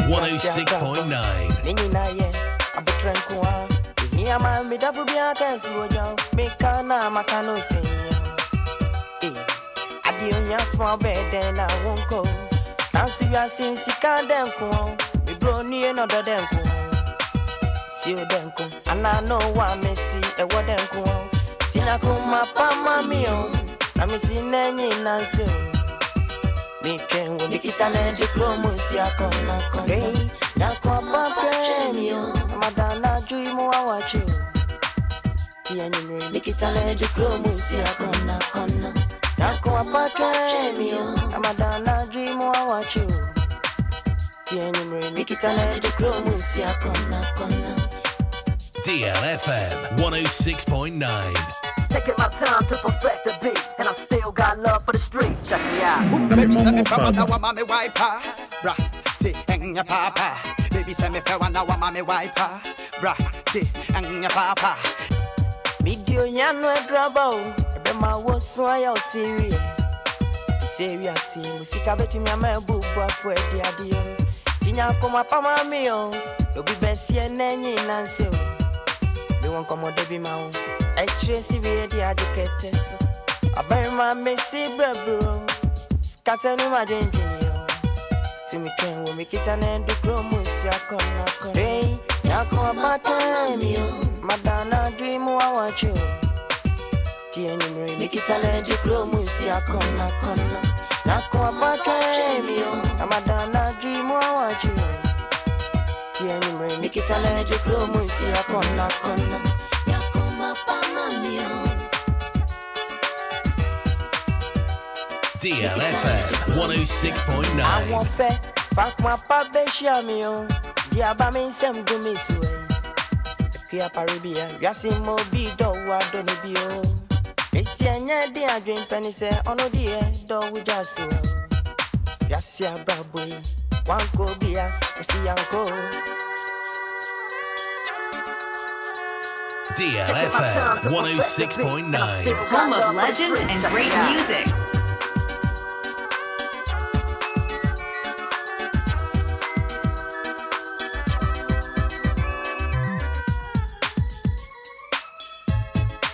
106.9. Nina ye, abu trenkwa. Iya ma mi dafu bi akansi woja. Me kana makano senyo. Adi onya small bed and I won't go. Nancy ya since sikanden ko. Me bro ni another denko. See you denko. And I know what me see e wadenko. Tina ko mapama mi o. Na me see nenyi nansi. Me ken wo me kitane de promosi akona kona. Na ko papa mi o. Madana dream wa wachi. Tiani me kitane de promosi akona kona. Na ko papa mi o. Madana dream wa wachi. Tiani me kitane de promosi akona kona. DLFM 106.9. Taking my time to perfect the beat, and I still got love for the street. Check me out. Baby, send me from now, mommy wiper. Bra, ti, and your papa. Baby, send me from now, mommy wiper. Bra, ti, and your papa. Video nyano e drabo. Ebe ma wo so ayo serious. Serious si musika beti mi ama bubu afo e di adio. Tinya koma pa mami o. Obi besi enenyi nanse o. Be won komo debi ma o. Tracy be the educated so I bury my messy bro Scatter no my engineer To me can we make it an end to promise ya come Hey, ya come back me Madonna dream I want you Tieni me make it an end to promise ya come Ya come back me Madonna dream I want you Tieni me make it an end to promise ya come DLFM 106.9. I want fair, back my papa share me on. Diaba mean some do me so. Kia Paribia, Yassi Mobi do what don't it be on. It's a dear drink penny say on no dear do we just so. Yassia Brabo, one go beer, see uncle. DLFM 106.9. Home of legends and great music.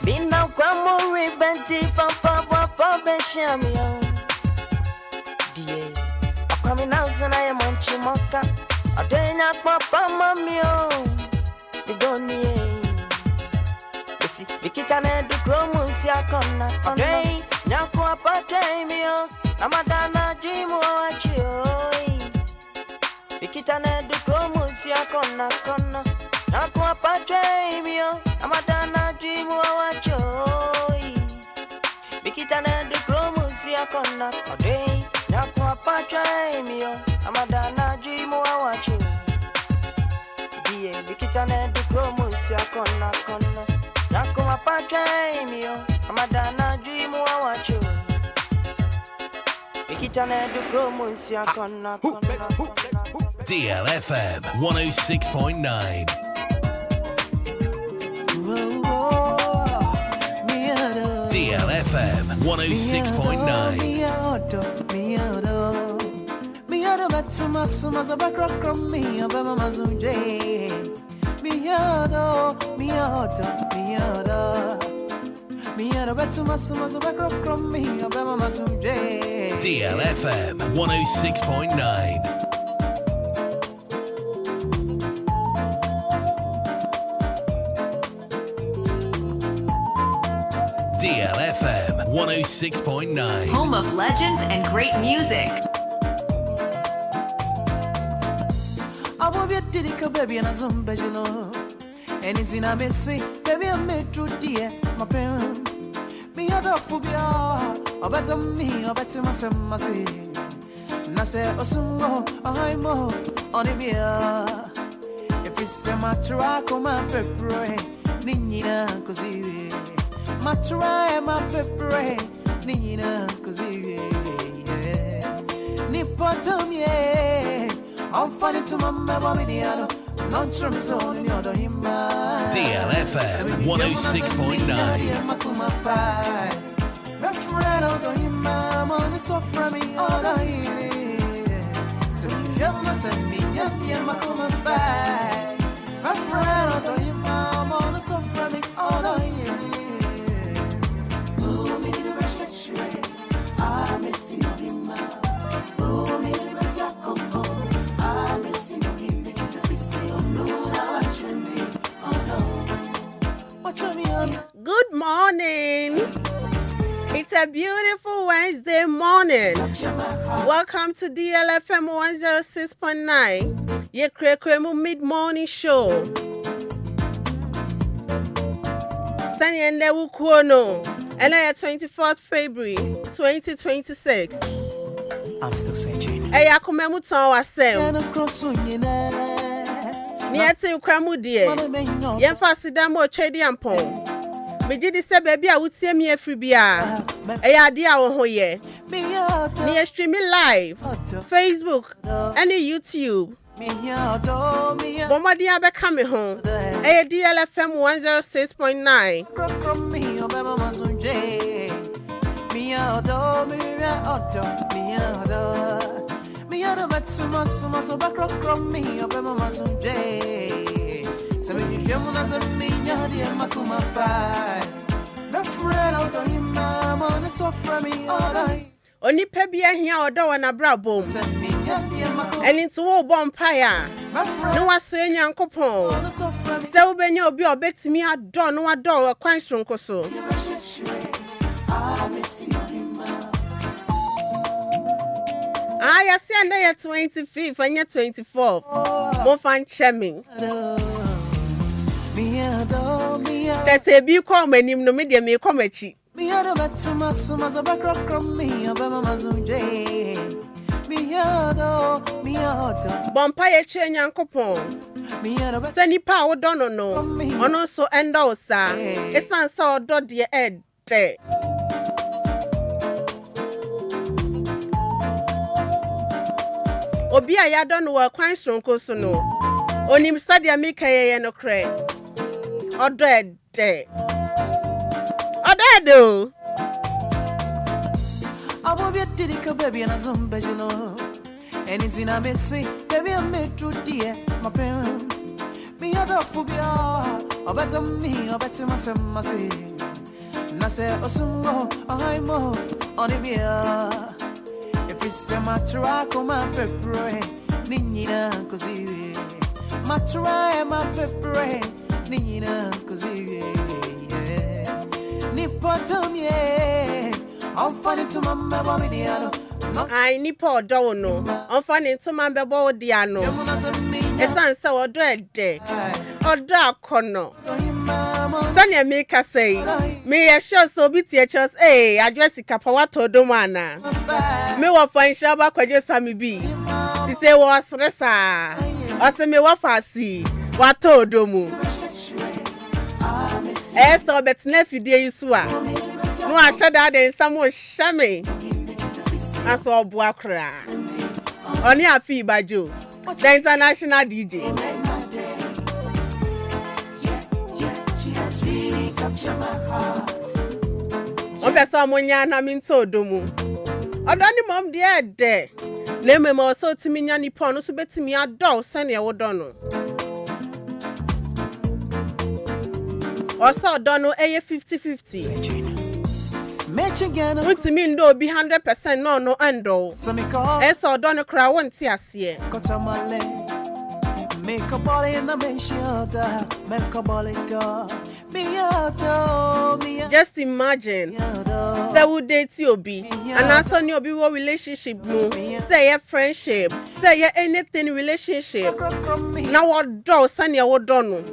Bina kwa muri benti papa beshamio. Die, akwami nausana ya monchi moka. Adenya papa mamio. Bidoni Vikitane du promus ya kona Adei, nyako apate mio Amadana jimu wachioi Vikitane du promus ya kona Nyako apate mio Amadana jimu wachioi Vikitane du promus ya kona Adei, nyako apate mio Amadana jimu wachioi Die, vikitane du promus ya kona Nako mapaka mio Amadana dream wa wacho Ikitane du promosi akona DLFM 106.9. DLFM 106.9. Miado Matsuma Sumaza Bakram me Obama Mazunje. Miado Batsuma Sumaza Bakram me Obama Mazunje. DLFM 106.9. DLFM 106.9. Home of legends and great music. I will be a Didika baby and a Zumbajino. And it's in a messy, baby, I made true dear, my parent. Me other phobia, or better me, or better myself, Nase Osumo, I'm more on the beer. If it's a matraco, my pepper, Nina, cosy. Matra, my pepper, Nina, cosy. Nipotomie, I'm funny to my mamma, not from his own in your himba. DLFM 106.9. So you must send me my come back. My friend, although your mom on the sofa, me all on you. Oh, me the rush, I miss you, him. Oh, me the rush, come home. I miss you, him. If you say, oh, no, now I try me. Oh, no. What you mean? Good morning. It's a beautiful Wednesday morning. Welcome to DLFM 106.9. Your Kura mid-morning show. Sunny and Lewu Kuono. And 24th February 2026. I'm still searching. Hey, Akumemu Ton Wasem. Niati Ukramu dear. Yemfasidamo Chedi Ampon. Mejidi se baby a wutie me afribia. Eya ade a wo hoye. Me streaming live Facebook and YouTube. Bomadi abeka me ho. Eya DLFM 106.9. Oni pebia hia odo wana brabom. Eni nti wo bompire. No wase nyankopon. Se wo benya obi obetimi ado no ado kwan sonko so. I see under your 25th and your 24th. Mo fan chemming. Just say be come and him no media me come at you. Bompire chain yankopon. Send power don't know. On also end also. It's not so dot the head. Obi a ya don wo kwan sonko so no onim sadia meka ye no kre odo ede odo abo bi didika baby na zombe jino anything I may say baby I made true dear my parent me other phobia obata me obata masema say na say osumo aimo onibia. If my track on my pepper, Nina, cause you my try my pepper, Nina, cause you Nipotomie, I'm funny to my mabamidiano. I nipo dono, I'm funny to my babodiano. It's answer or dread day or dark corner. Sanya make say, me a show so be teachers, Adwoa Sika pawato domana. Me wa find shaba kwa je sami bi. Ti say was resa. O se me wa fasi. Wa to domu. So bet na fidie yisu a. No a shada den samo shame. Aso obua kra. Oni afi bajo. The international DJ. On be so monya na mi nto domu. Odani mom de de. Na me mo so timi nya nipo no so betimi adol sane e wodo no. Oso odo no eye 50-50. Utimi ndo bi 100% no endo. Eso odo no kra wonti ase. Make a ball in the shoulder, make a ball go. Just imagine, say we date you be, and as on your be what relationship no, say a friendship, say anything relationship. Now what do send your dono?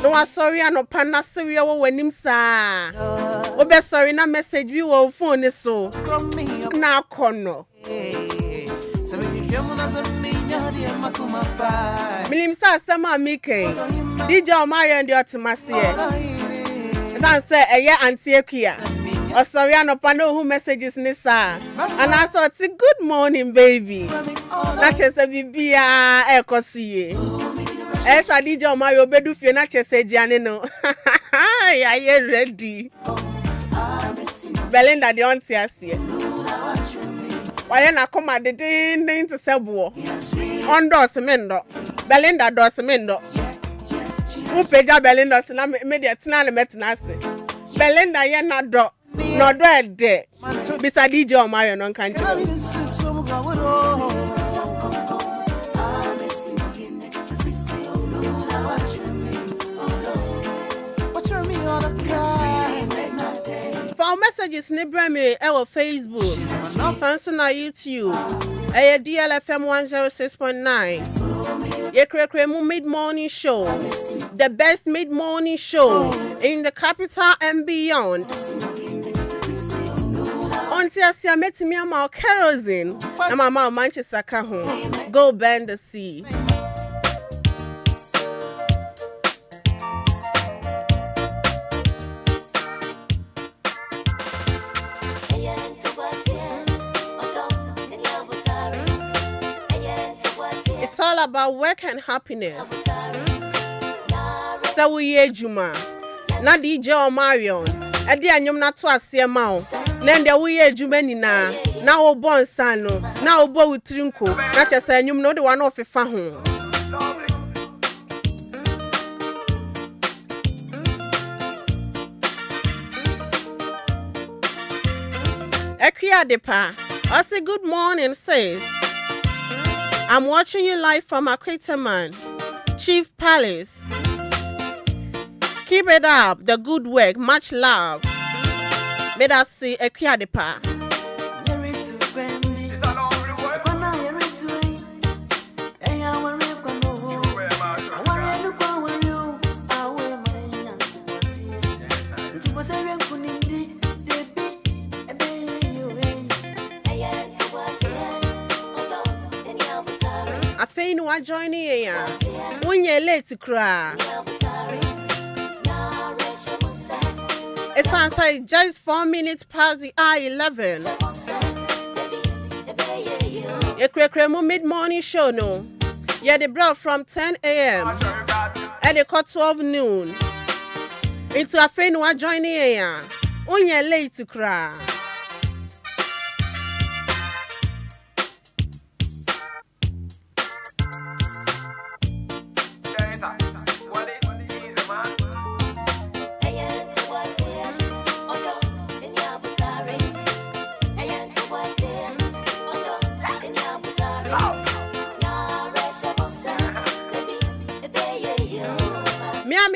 No, I'm sorry, I no pana serious when him sa. Obe sorry na message we will phone so. Now kono. Milimsa sama mike. DJ Mario and the Otimasi. San say eye auntie Equia. O sorry no pano who messages nisa. And I thought good morning baby. Na chese bibia ekosie. Esa DJ Mario bedu fie na chese jiane no. Ya ye ready. Belinda the auntie asie. Why na come de din to sebo. Ondos mendo. Belinda dos mendo. Who peja Belinda na media tina na metina se. Belinda ye na do. No do e de. Bisa DJ o Mario non kan chi. For messages nibra me our Facebook. Sanso na YouTube. DLFM 106.9. Yekremu mid-morning show. The best mid-morning show in the capital and beyond. Until I met me about kerosene. And my mom Manchester home. Go bend the sea. It's all about work and happiness. So we ye Juma. Na DJ or Marion. Edi anyom na to asie ma o. Na nde we ye Juma ni na. Na obo nsan no. Na obo wutrinko. Na chese anyom no de wa na ofefa ho. Ekia Depa. I say good morning, sis. I'm watching you live from Akwetaman, Chief Palace. Keep it up, the good work, much love. May us see Ekia Depa. You are joining here. When you're late to cry. It sounds like just 4 minutes past the hour 11. You create mid-morning show, no? Yeah, they brought from 10 a.m. and they cut 12 noon. Into a friend who are joining here. When you're late to cry.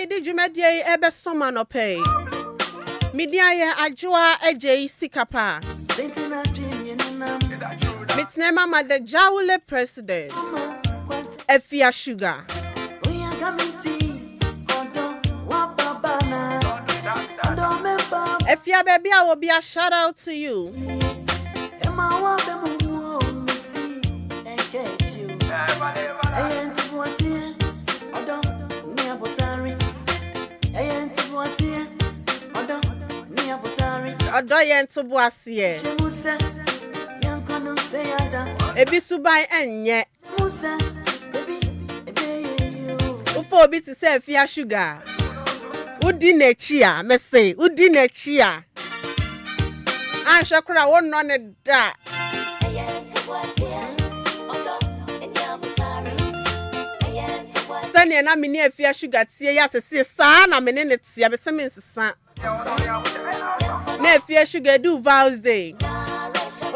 Did you met ye ebe soma no pay? Media ye Adwoa Sika. Mitnema ma the Jawule president. Efia Sugar. Efia baby, I will be a shout out to you. Odoyen to boasie. Ebi subai enye. Ufo obi ti se Efia Sugar. Udi nechia, me say, udi nechia. Ansha kura won no ne da. Sani na mini Efia Sugar tie ya se sa na mene ne tie be se me nsesa. Na Efia Sugar do vows day.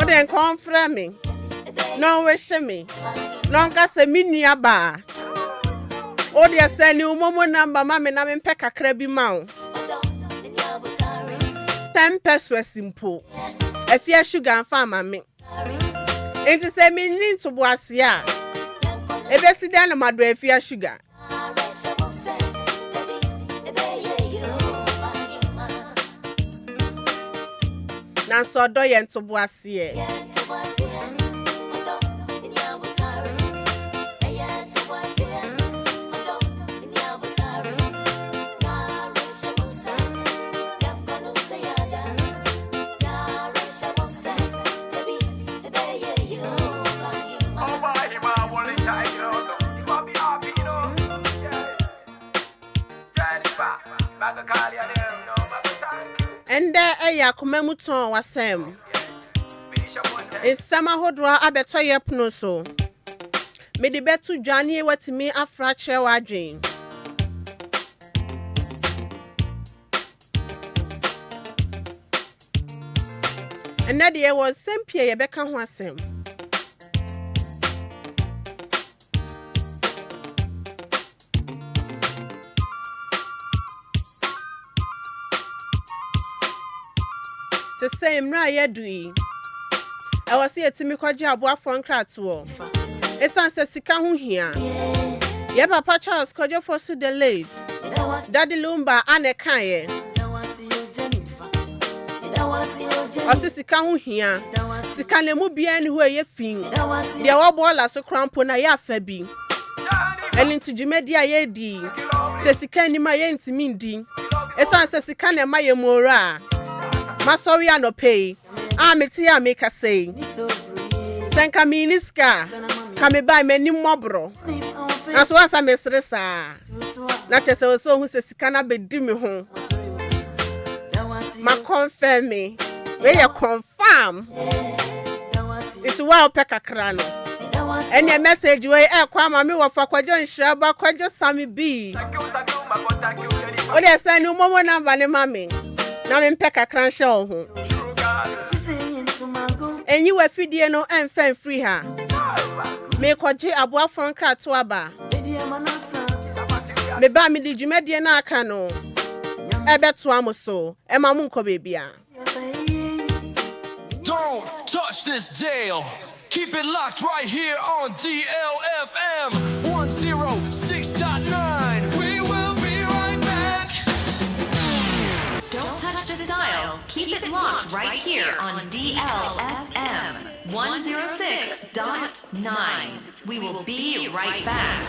O den come from me. No wish me. No ka se mi nua ba. O de se ni umomo number ma me na me pe kakra bi ma o. 10 pesos simple. Efia Sugar fa ma me. Enti se mi nin to boase a. Ebe si dan na mado Efia Sugar. Nanso Odoyen to boase. And there a yakumemuton wasem. Esama hodwa abeto yepno so. Me de betu dwane watimi afra kire wadwen. And that year was Sempia Yebeka ho asem. The same ra yedui. I was here to me kwaji abua fon kratoɔ. Esan se sika ho hia. Ye papa Charles kwaji for so the late. Daddy Lumba ane kaye. Osi sika ho hia. Sika ne mu bia ne ho ye fin. Dia wo bola so krampo na ya fa bi. Eni ntijumedi aye di. Se sika ni ma ye ntimi ndi. Esan se sika ne ma ye mora. Masori anope. Meti ya make a say. Senka miniska. Kame buy many mobro. That's what I mesresa. Not just so who says cannot be dimmy home. Ma confirm me. Where you confirm. It's well peka crano. And your message where I kwama me wa for kwajon shraba kwajo sami B. Oh, they say no more number ne mami. Now in peka cran show. And you were feeding no and fan free her. Make kwaji abua from kratoaba. Me ba me did you media na kano. Ebe tuamoso. Ema munko babya. Don't touch this dial. Keep it locked right here on DLFM 106.9. We will be right back. Don't touch this dial. Keep it locked right here on DLFM 106.9. We will be right back.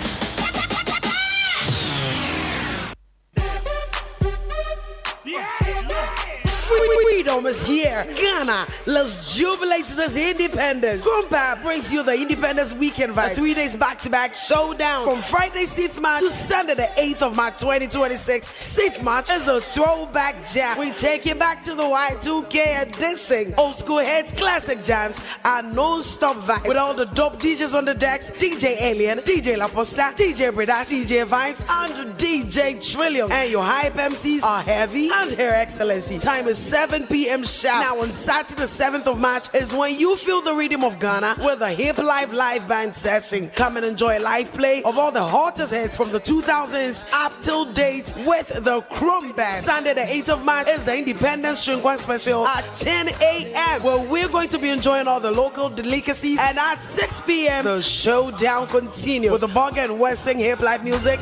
Freedom is here. Ghana, let's jubilate this independence. Lumba brings you the Independence Weekend vibe. 3 days back-to-back showdown from Friday 6th March to Sunday the 8th of March 2026. 6th March is a throwback jam. We take you back to the Y2K and dancing. Old school hits, classic jams, and non-stop vibes. With all the dope DJs on the decks, DJ Alien, DJ La Posta, DJ Bredash, DJ Vibes, and DJ Trillium. And your hype MCs are heavy and her excellency. Time is 7 p.m. sharp. Now on Saturday the 7th of March is when you feel the rhythm of Ghana with a hip live band session. Come and enjoy a live play of all the hottest hits from the 2000s up till date with the Chrome Band. Sunday the 8th of March is the Independence Shinkwan special at 10 a.m. where we're going to be enjoying all the local delicacies, and at 6 p.m. the showdown continues with the bog and western hip life music.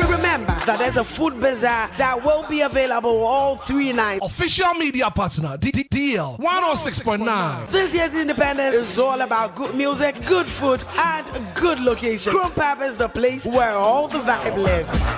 Remember that there's a food bazaar that will be available all 3 nights. Official media partner DL 106.9. This year's Independence is all about good music, good food, and a good location. Chrome Pub is the place where all the vibe lives.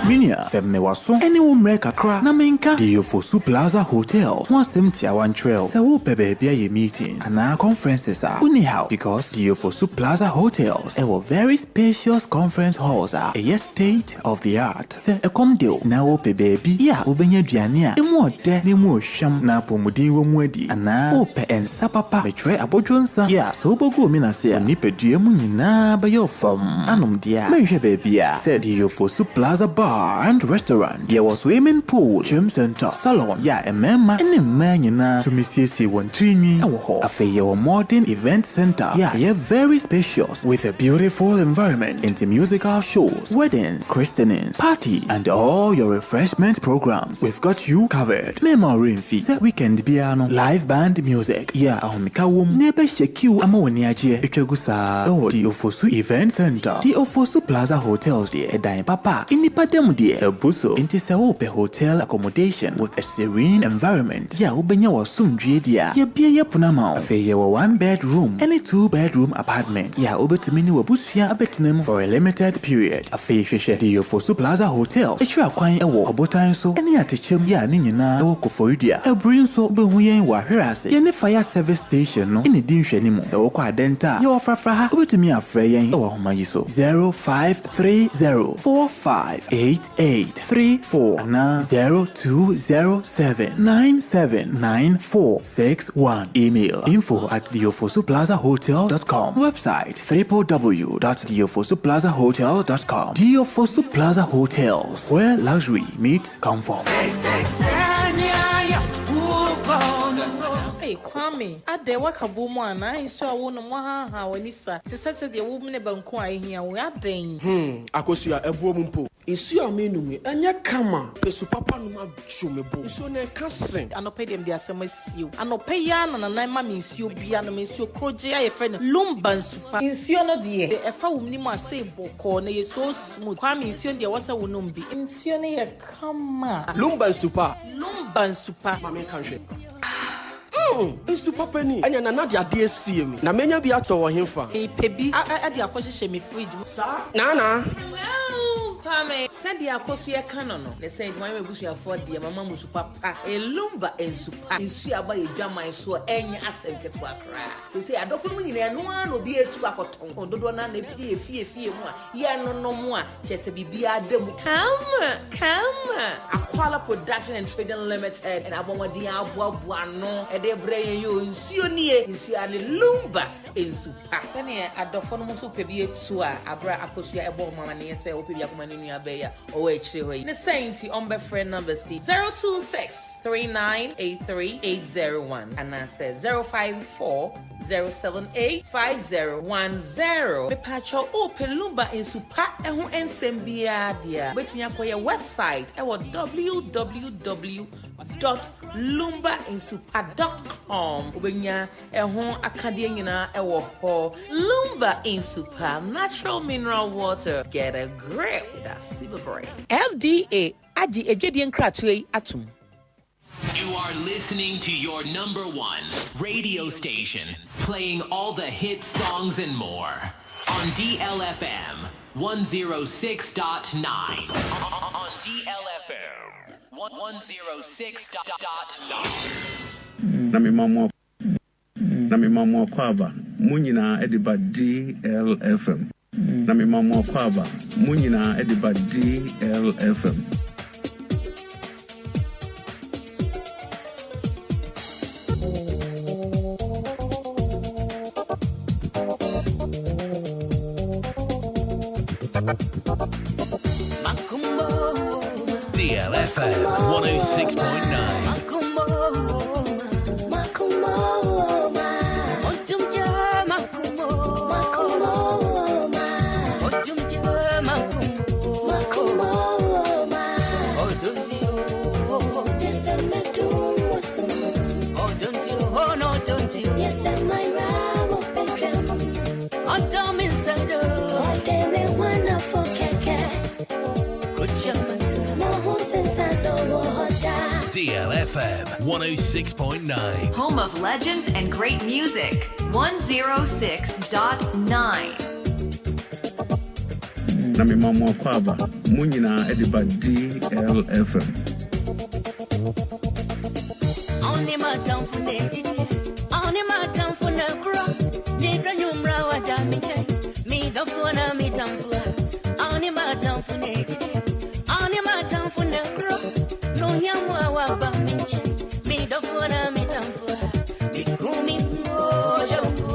Minia femme waso ene wo mre kakra na menka DLFM Plaza Hotels one semtia one trail se wo baby ye meetings and our conferences are anyhow because DLFM Plaza Hotels a very spacious conference halls are a state of the art se e come deal na wo baby ya obenya duane a emu ode ne mu ohwam na pomuden wo mu adi ana wo pe ensa papa betre abodwonsa ya so bogu mi na se ni pedua mu nyina ba yo fam anom dia menhwe baby a se DLFM Plaza Bar and restaurant. There was swimming pool, gym center, salon. Yeah, a mema and a man to Missy one trini. A modern event center. Yeah, very spacious with a beautiful environment into musical shows, weddings, christenings, parties, and all your refreshment programs. We've got you covered. Memory fee, weekend piano, live band music. Yeah, Mikawum, never shake you. Amoniaje, Echegusa. Oh, DLFM Event Center, DLFM Plaza Hotels. The Edine Papa in the Padem Home dear, a buso, into Saope hotel accommodation with a serene environment. Ya ubenya wa sumdrie dia. Ya bia ya punama. Afe ye wa 1-bedroom and a 2-bedroom apartment. Ya ubetumini wa busfia abetinem for a limited period. Afe sheshe Dio Fosu Plaza Hotel. Echwa kwan ewo obotan so. Eni atechem ya ni nyina ewo koforidia. Ebrin so be huyen wa hwerase. Ye ne fire service station no. Eni di nhwani mu. Se wo kwa denta. Ye wo frafra ha. Ubetumi afre yen ewo homa yi so. 0530458834 na 0207979461. Email info@diofosuplazahotel.com. Website www.diofosuplazahotel.com. Diofosu Plaza Hotels, where luxury meets comfort. Hey, Kwame, I de waka boom I saw one of Maha, Wanisa, to set the woman about quiet here. We are dang. Akosia a boompo. Is your menu and ya kama, Pesu Papa no chumebo. So ne cousin. I no pay them their summer seal. I no pay yan and I means you be an miss your croja, a friend Lumba super. Is your no dear. The Efa Nima say boko, ne so smooth. Kwame is your dear was a wunumbi. In Sione a kama. Lumba super. Lumba super. Mammy country. Super penny. And you're not your dear see me. Now, many of you are him for a baby. I the acquisition me fridge. Nana. Kwame, said the Akosia canon. They said, why we wish you afford the Mamma Papa, a Lumba and super. You see about a drama I saw any asset get to a cry. They say, I don't feel and no one will be a 2 o'clock. Don't do not pay fear more. Yeah, no more. Just a BB demo. Come. Aquala Production and Trading Limited. And I want the Adwoa Buano. And they bring you in Sionia. You see, and Lumba in super. Sanya, I don't follow Musu be a 2 Abra Akosia about Mamma and say, Opia. The Saint on my friend number C 026398380 and I said 054-078-5010. Me pacho open Lumba in super and who ensembia dia. Waiting up for your website at www.lumbainsuper.com. Ubenya ehon akadiyina ewo ho. Lumba in super natural mineral water. Get a grip. That's super great. FDA Aji Ejedian Kratue Atum. You are listening to your number one radio station, playing all the hit songs and more on DLFM 106.9. On DLFM 106.9. Nami mama kwaba munyina ediba DLFM. Nami mama kwaba munyina ediba DLFM. DLFM 106.9. DLFM 106.9. Home of legends and great music. 106.9. Nami mama kwaba munyina ediba DLFM. Only my town for Nady, only my town for Nakura. Nigga, you mrawa damage. Me don't wanna meet them for only my town for Nady, only my town for Nakura. No yamwa ba minche. Me don't wanna meet them for Bikumi mo jango.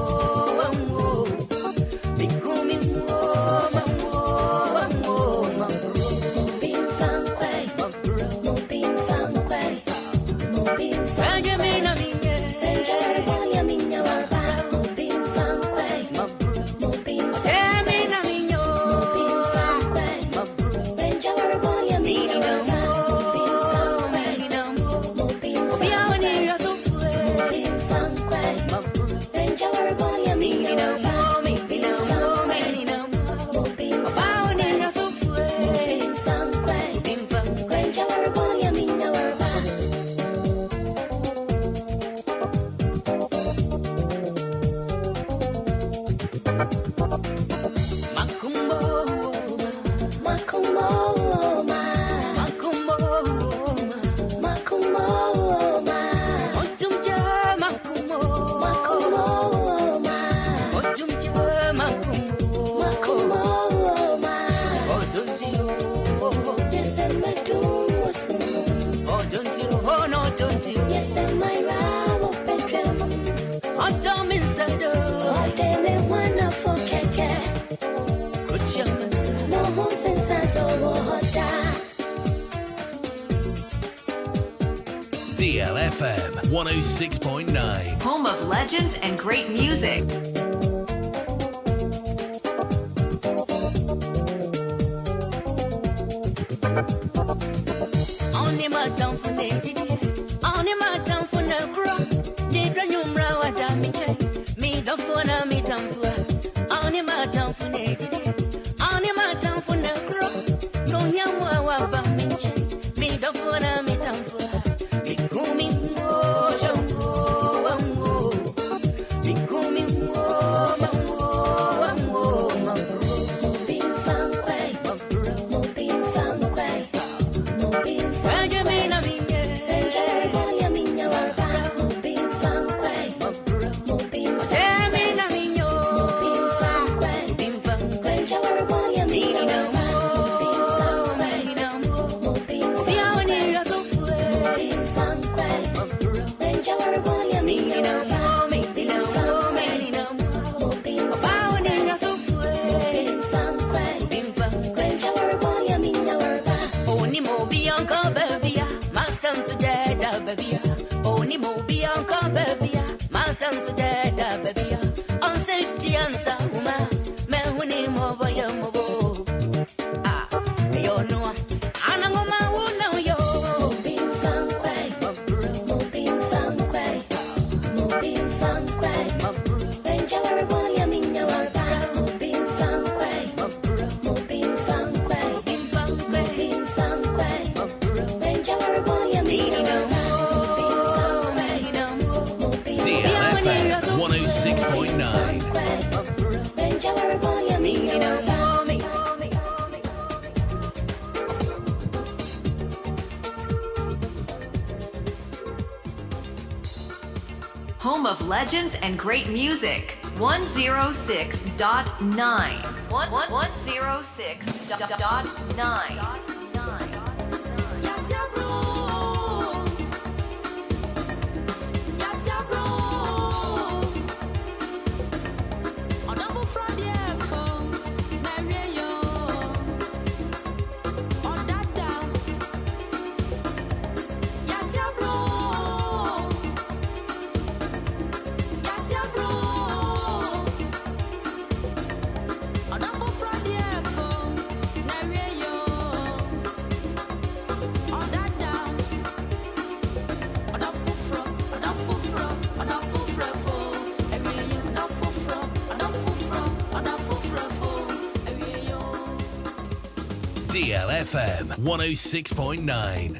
Bikumi mo mango. Bing fang kwai, mo bing fang kwai. Benjamin Aminya, Benjamin Aminya Warba, Mobin Fanquay, Mobin Benjamin Aminyo, Mobin Fanquay, DLFM 106.9. Home of legends and great music. Only my town for Nady, only my town for Nakura. Did the number what damage me the phone me town for. Only my town for Nady, only my town for Nakura. No yawa wa me the phone me town for. Me kumi mo jango wango, me kumi mo mango mango. Be fun way, mo be fun way. Only movie on Cobebia, my son's dead, baby. On safety and Sauma, man, when him over your mobile. Ah, you know, Anangoma won't know you. Moving fun quay, moving fun quay, moving fun quay, when you're born, you mean you're moving fun quay, moving fun quay, moving fun quay, when you're born, you mean you're DLFM 106.9. Home of legends and great music. 106.9. 106.9.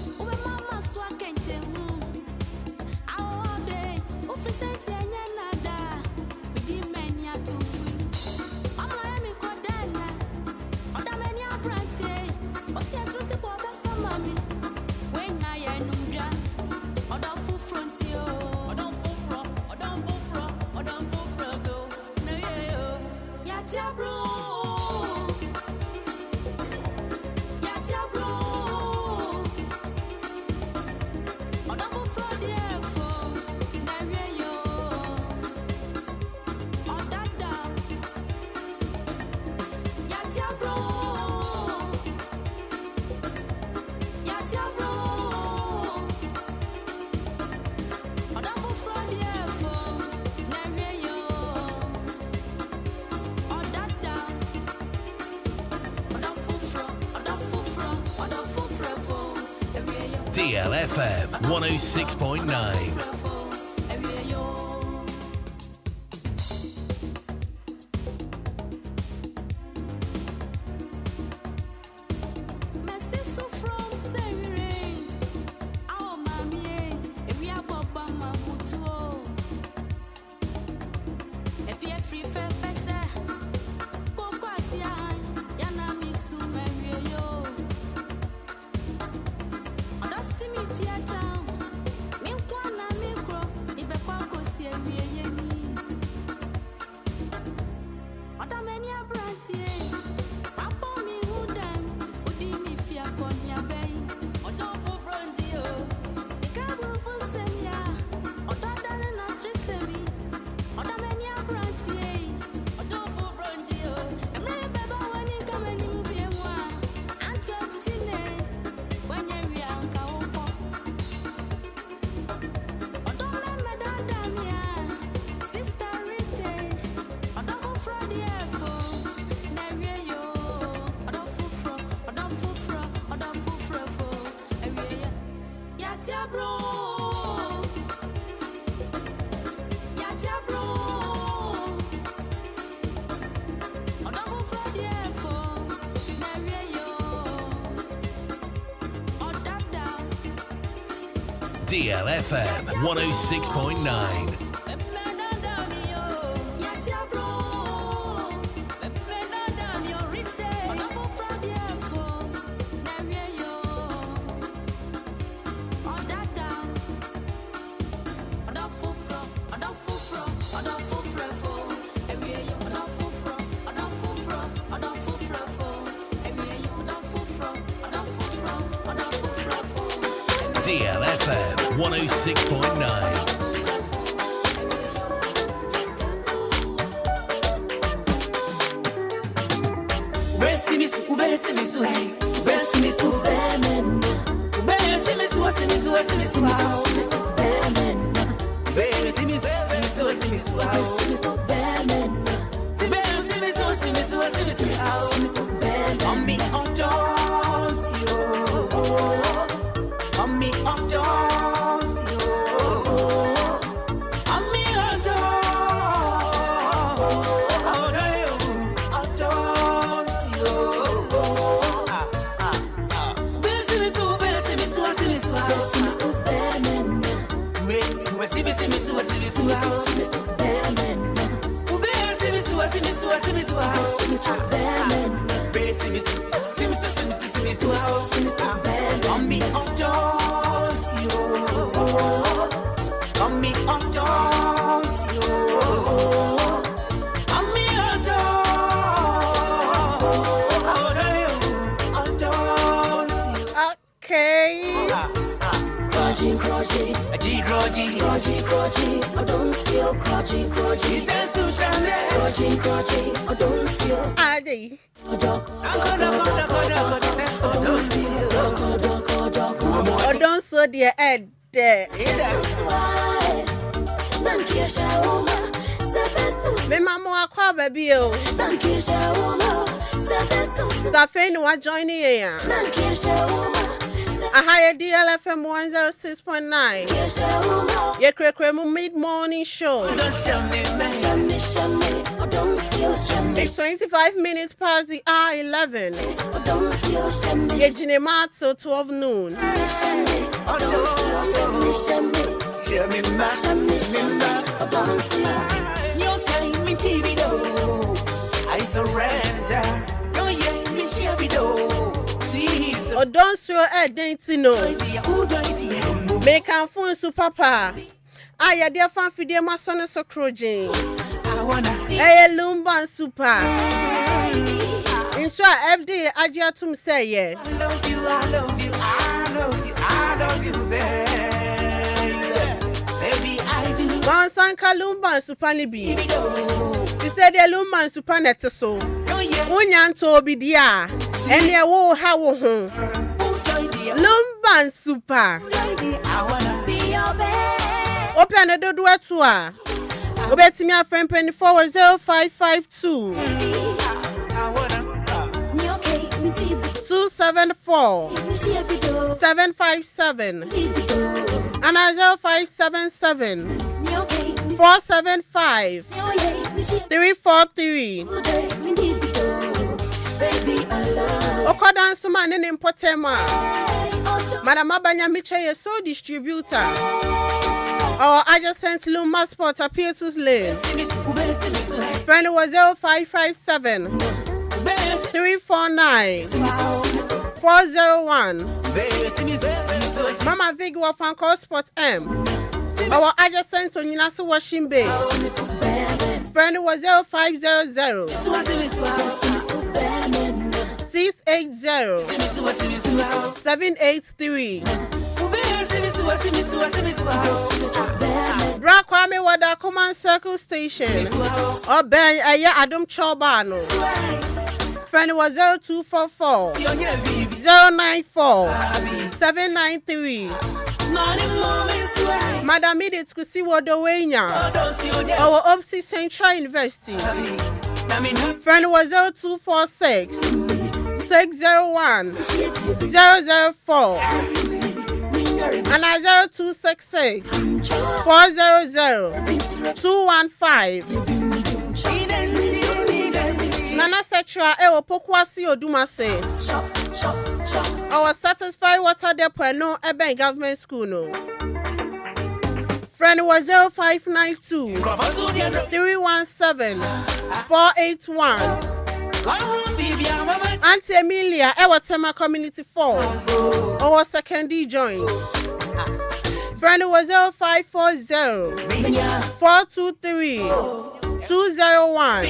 DLFM 106.9. DLFM 106.9. DLFM 106.9. DLFM 106.9. Don't so dear Ed. Me mama akwa baby o. Safeni wa join here. A higher DLFM 106.9. Ye Kura mid-morning show. It's 25 minutes past the hour 11. Ye Jinematsu 12 noon. I surrender. Oh, don't show a dainty no. Make a phone to papa. I dear fan for dear my son is so cruising. Hey, Lumba super. In short, FD, I just to say, yeah. I love you, I love you, I love you, I love you, baby, I do. One sanka Lumba super nibi. He said, the Lumba super net so. Unyan to be dear. And they will have home. Lumba super. Open the door to her. Obey me a friend 240552 274 757 and 0577 475 343. Okodan Suman in Potema. Madam Abanya Miche is so distributor. Our adjacent Lumba Sport appears to Lane. Friend was 0557 349 401. Mama Vigo of Uncle Sport M. Our adjacent on Yunasu Washing Bay. Friend was 0500 680 783. Brakwame Wada Command Circle Station. Or Ben Aya Adam Chobano. Friend was 0244 094 793. Madam Edith Kusi Wodowenya. Our Opsi Central University. Friend was 0246 601 004. And 0266 400 215. Nana Setra Ewo Pokwasi Odumase. Our satisfied water depot no Eben government school no. Friend was 0592 317 481. Auntie Emilia, Ewatema Community 4. Our secondary joint. Friend was 0540 423 201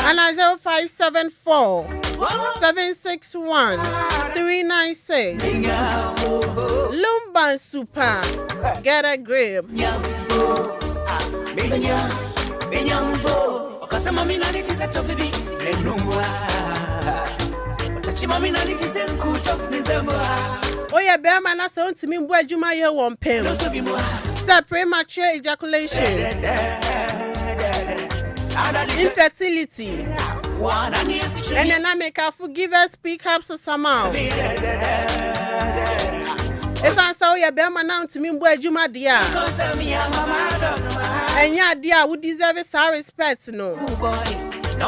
and 0574 761 396. Lumba Super, get a grip. Oh yeah, bear man, that's on to me. Where you my one pen? Premature ejaculation, infertility, and then I make a forgiver speak up so somehow. It's also your bear man now to me. Where you my dear? And yeah, dear, would deserve a respect, no.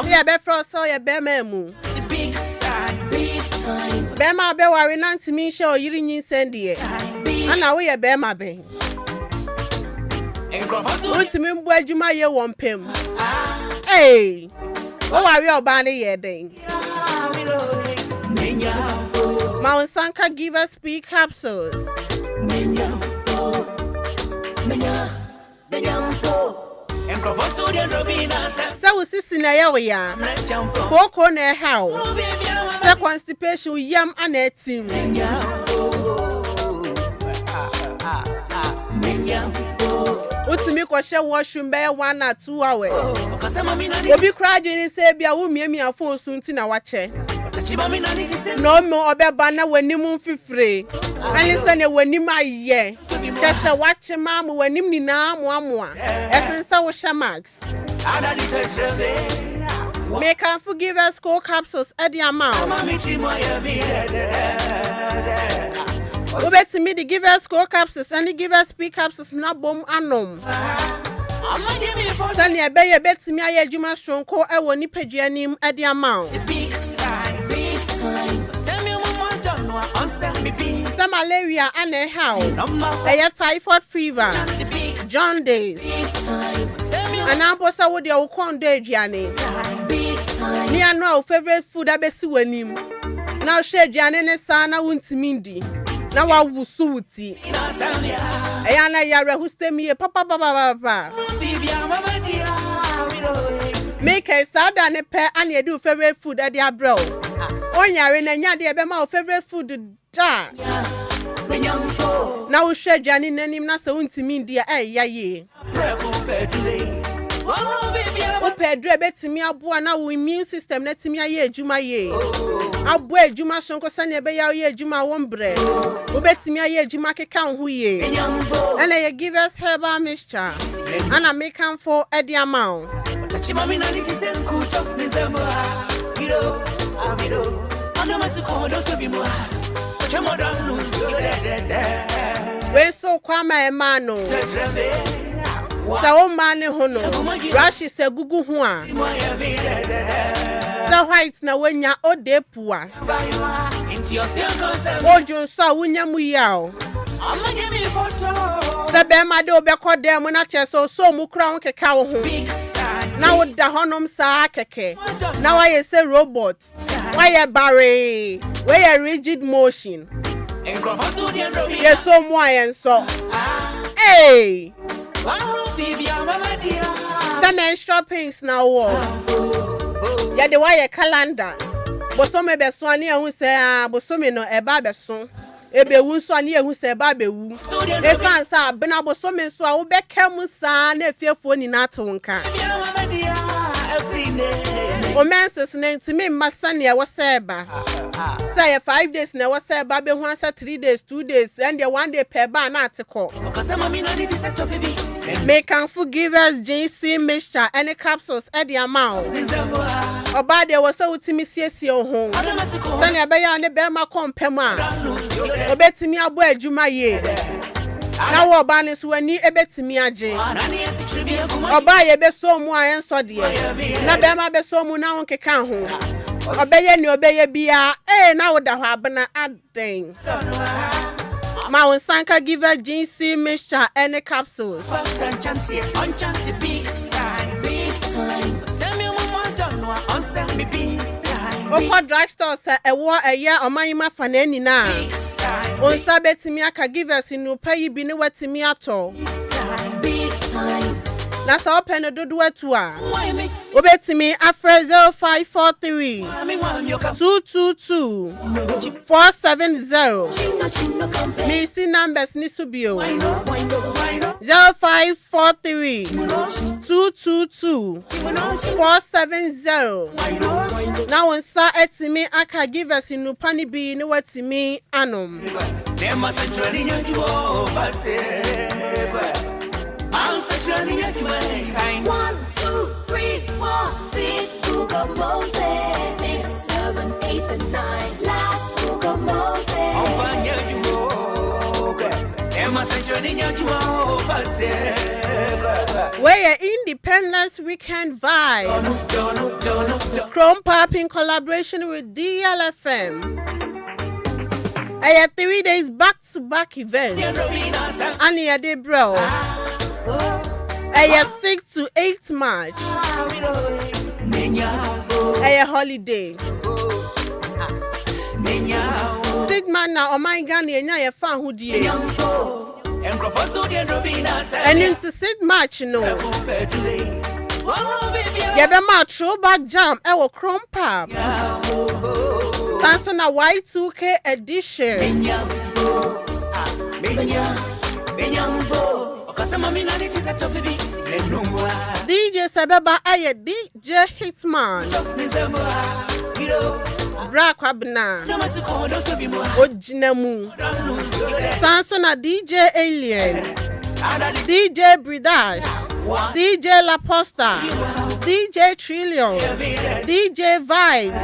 Yeah, bear for us, your bear memu. Bema be worry nan to me show you didn't send it. And now we a bema be. Want to me where you my year one pim. Hey, oh, are you band here then? Mount Sanka give us speak capsules. So, sister, we are. Coco, ne how? The constipation, yam and a team. What's me ko share washroom by 1 or 2 hours? Obi cry you say bia wo me afo so nti na wache. No mo obe bana wani mu fifire. Ani se ne wani ma ye. Just watch mam wani ni na amoa. Esensa wo shamax. Make and forgive us cold capsules at the amount. Ubet me the give us cold capsules and the give us speak capsules not bomb anom. Sani a bay a bet me a juma strong co a woni peduanim at the amount. Some malaria and a how. They are typhoid fever, jaundice, and amposa with your corn day, Gianni. Near no favorite food I be suenim. Now share Gianni sana won't mindy. Now I will suit. Ayana Yara who stay me a papa. Make a sad and a pair and you do favorite food at your bro. On your in a yard, my favorite food. Now share Johnny and him not so to mean dear ye. Pedro bet me a boy now immune system let me a year Juma ye. I'll wear Juma Sonko Sanya Bay ye Juma one bread. Who bet me a year Juma count who ye. And I give us herbal mixture. And I make him for at the amount. When so kwama emano. So man hono. Rashi se gugu hua. So white na wenya ode pua. Ojo so wunya mu yaw. Se be ma de obekọ dem na cheso so mu kra won keka wo ho. Na wo da honom sa keke. Na wa ye say robot. Why a barre? Where a rigid motion? Yes, so more and so. Hey, some extra pinks now. Yeah, the wire calendar. But some be swani who say, but some no a babeson. Ebe wu so ani ehu se ba be wu. Esan sa bena bo so me so a wo be kam sa na efiefo ni na to nka. O menses na ntimi masa ne wo se ba. Say 5 days na wo se ba be hu asa 3 days 2 days and the 1 day per ba na atiko. Make and forgive us JC mixture any capsules at the amount. Oba de wo so utimi siesie ho. Sani abeya ne be ma kompem a. Obetimi abo adwuma ye. Na wo ba ne so ani ebetimi age. Oba ye be so mu ayen so de. Na be ma be so mu na won keka ho. Obeye ni obeye bia na wo da ho abena aden. Mount Sanka give a GC mixture and capsules. Big time. Send me one don't know on send me big time. Oko drugstore say e wo eya omanima fanani na. On sabetimi aka give us inu pay bi ne watimi ato. Big time. Na so open dodo atu a. Obetimi afre 0543 222 470. Me see numbers ni subio 0543 222 470. Now on sa etimi aka give us inu pani bi ne watimi anom. Them must join you One, two, three, four, big book of Moses. 6, 7, 8, and 9. Last book of Moses. Where your Independence Weekend vibe. Chrome Pop in collaboration with DLFM. A 3 days back-to-back event. And a day, bro. A 6 to 8 March. A holiday. Sigma na o my Ghanaian ya fan who die. And into 6 March no. Ya be ma throwback jam e wo Chrome Pop. Samsung Y2K edition. DJ Sabeba aye DJ Hitman. Brakwabna Ojinamu Sansona DJ Alien DJ Bridash DJ La Posta DJ Trillion DJ Vibe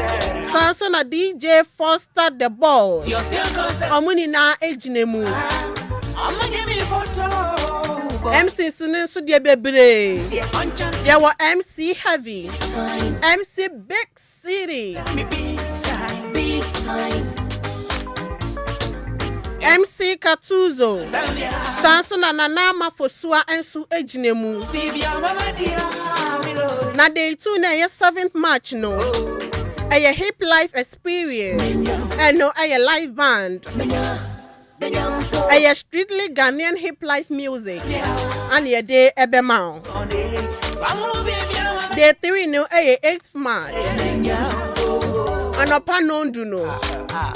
Sansona DJ Foster the Ball Omuni na Ejinemu MC Sunin Sudia Bebre. There were MC Heavy, MC Big City, Big time. MC Katuzo, Sansona Nanama Fosua and Su Ejinemu. Na day 2 na 7th March no. A hip life experience and no a live band. A strictly Ghanaian hip life music and a day ebemao. Day 3 no a 8th March. And upon non do no.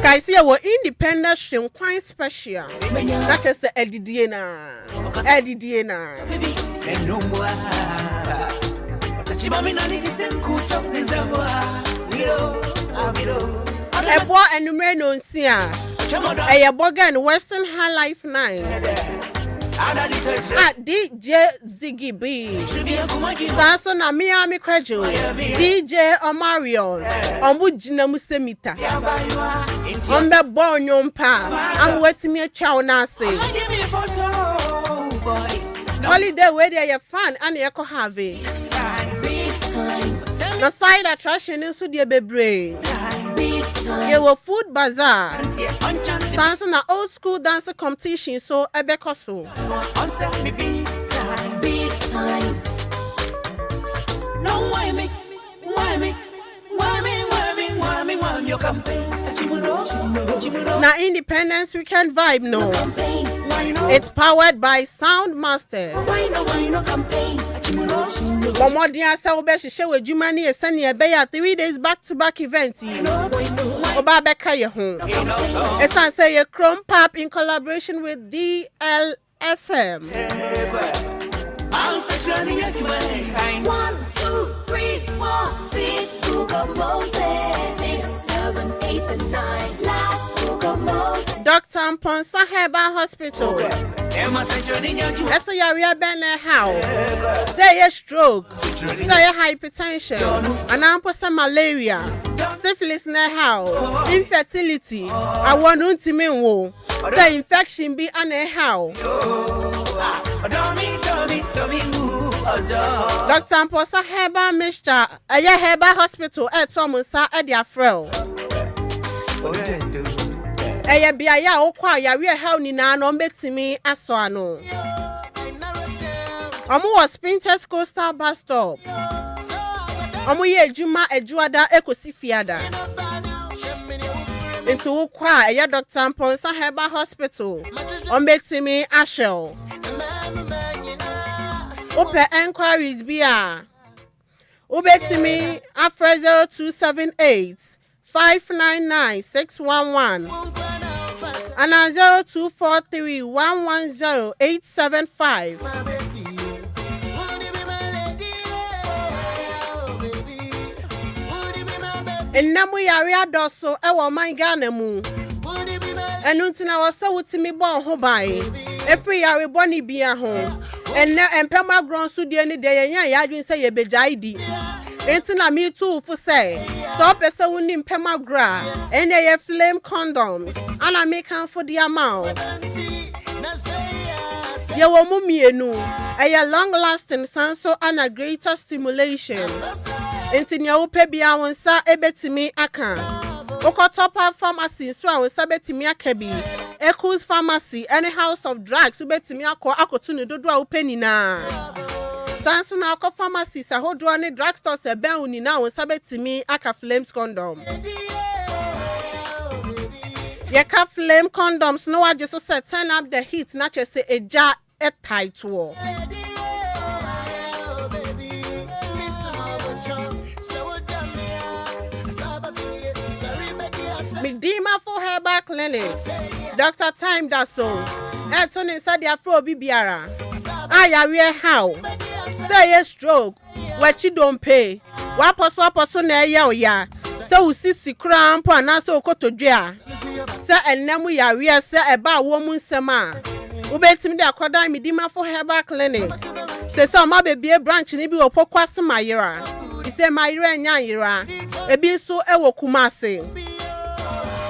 Kaisia were Independence Enquires special. Not just the Edidiana. Adwoa Sika no sia. A Bogan Western Highlife 9. DJ Ziggy B. Sansona Miami Kwejo. DJ Omarion. Omujina Musemita. Ombe Bonyompa. I'm waiting me a chow nasi. Holiday where they are fun and you can have it. The side attraction is to the baby. You were food bazaar. Dancing an old school dancer competition, so a bekoso. Big time. No, why me? Your campaign. Now Independence Weekend vibe no. It's powered by Soundmaster. Momodia Saubeshi show with Jumani and Sunny Abaya 3 days back-to-back events. Oba Beka your home. It's say a Chrome Pop in collaboration with DLFM. 1, 2, 3, 4, big book of Moses. 6, 7, 8, and 9. Last book of Moses. Dr. Mponsa Herbal Hospital. That's a area banner how. Say a stroke. Say a hypertension. And amposa malaria. Syphilis na how. Infertility. I want to mean wo. Say infection be an how. Dr. Mponsa Herbal Mixture. A Herbal Hospital at Tomusa at their frail. Eya bia ya okwa ya we how ni na no betimi aso ano. Omo was Printers Coastal bus stop. Omo ye adwuma adwuada ekosi fiada. Into okwa eya Dr. Mponsa Herbal Hospital. Ombetimi ashel. Ope Enquiries bia. Ubetimi after 0278 599 611 and 0243 110 875. Enamu yari doso ewo man Ghana mu. Enuntina wasa wutimi bon ho bai. Every yari boni bia ho. Enne empema ground studio ni de yan yadwin say ye bejaidi. Entina me too for say. So pesa wuni empema gra. Enne ye flame condoms. And I make am for the amount. Ye wo mu mienu. A long lasting senso and a greater stimulation. Entinya upe bia wonsa ebetimi aka. Oko top up pharmacy so wonsa betimi akabi. Echoes Pharmacy, any house of drugs, ubetimi akotunu dodo a upe nina. Sansu na oko pharmacy sa hodo any drugstore se ben unina wonsa betimi aka flames condom. Yeka flame condoms no waje so say turn up the heat na che say eja e tight wo. Midima for Herbal Clinic. Dr. Time Daso. Etoni said the Afro Bibiara. Aya real how. Say a stroke. What you don't pay. Wapo na ya. So sisi crown po anaso koto dua. Say enemu ya real say eba woman sema. Ubetimi de akoda Midima for Herbal Clinic. Say so ma baby branch ni bi opokwa se mayira. He say mayira nya yira. Ebi so ewo Kumasi.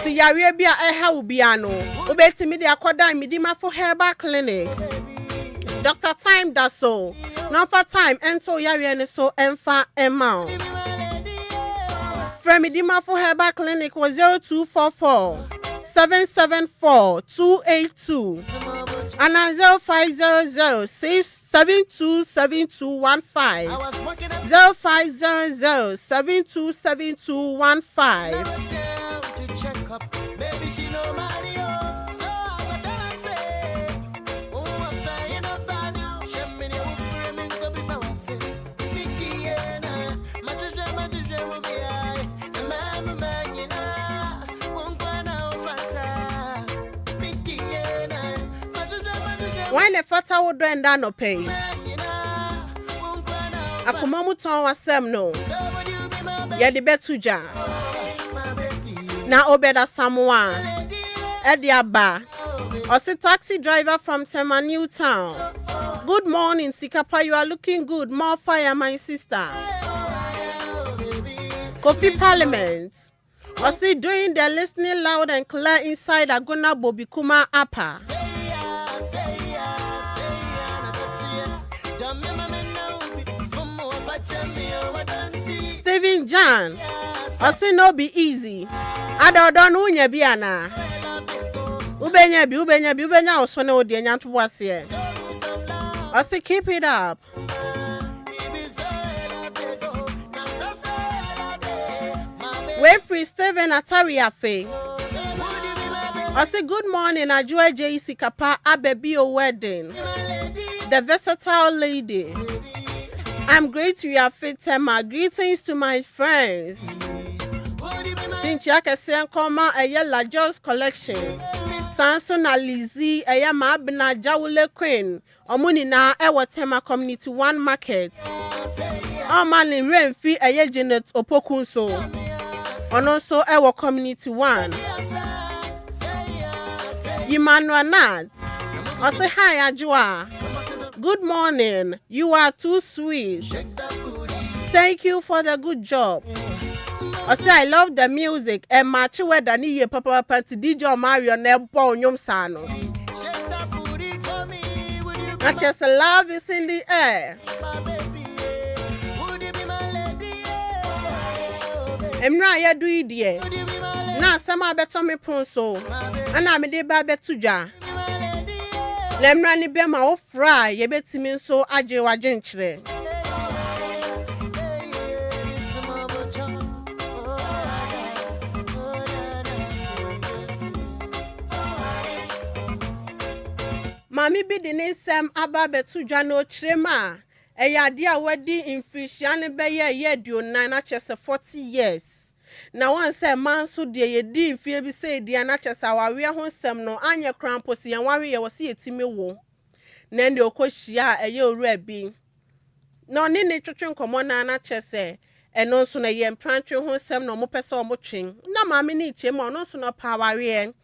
Yari bia eha ubiano. Ubetimi de akoda Midima for Herbal Clinic. Dr. Time Daso. No for time ento yari ene so enfa emma. From Midima for Herbal Clinic was 0244 774 282 and 0500 727215 0500 727215. Check up, maybe she know Mario. So I got dance. Oh, I'm flying up by now. Shemini will frame in the business. Mickey and Madrid will be I. And Mamma Bangina won't go now. Fata Mickey and Madrid. When the fata would run down no pay. Akumamu ton wasem no. Ya the betuja. Na obeda Samoa. Ediaba. Osi taxi driver from Tema New Town. Good morning, Sikapa. You are looking good. More fire, my sister. Kofi Parliament. Osi doing the listening loud and clear inside Agona Bobikuma Apa. Stephen John. Osi no be easy. Adodon unye biana. Ubenya osone odi nyanto wase. Osi keep it up. We free Steven Atariafe. Osi good morning Adwoa Sika pa Abebio wedding. The versatile lady. I'm great to your fit Tema. Greetings to my friends. Since Yakasian Koma a yella Jones collection. Samson Alizi a Yamabna Jawule Queen. Omuni na Ewa Tema Community 1 Market. Man in rain fee a Yejanet Opokunso. And also Ewa Community 1. Yimanwa Nat. I say hi Adwoa. Good morning. You are too sweet. Thank you for the good job. I say I love the music and match where the new papa party DJ Mario Nebo Nyom Sano. Not just love is in the air. Emra ya do it. Na sama beto me ponso. Ana me de ba beto dwa. Lemra ni be ma wo fra ye betimi nso agye wagye nkyere. Mami bi de ne nsɛm aba beto dwa no kyerema. Eya ade a wadi inflation ne beye ye duonan na kyese 40 years. Na wan say man so de ye di mfie bi say dia na kyese awawe ho nsɛm no anye krampo se yan wawe ye wo se yetime wo. Na ndi okohia eye owura bi. Na oni ne twetwe nkomo na kyese eno nso na ye mprantwe ho nsɛm no mo pese o mo twen. Na maame ne ichema ono nso no pa awawe.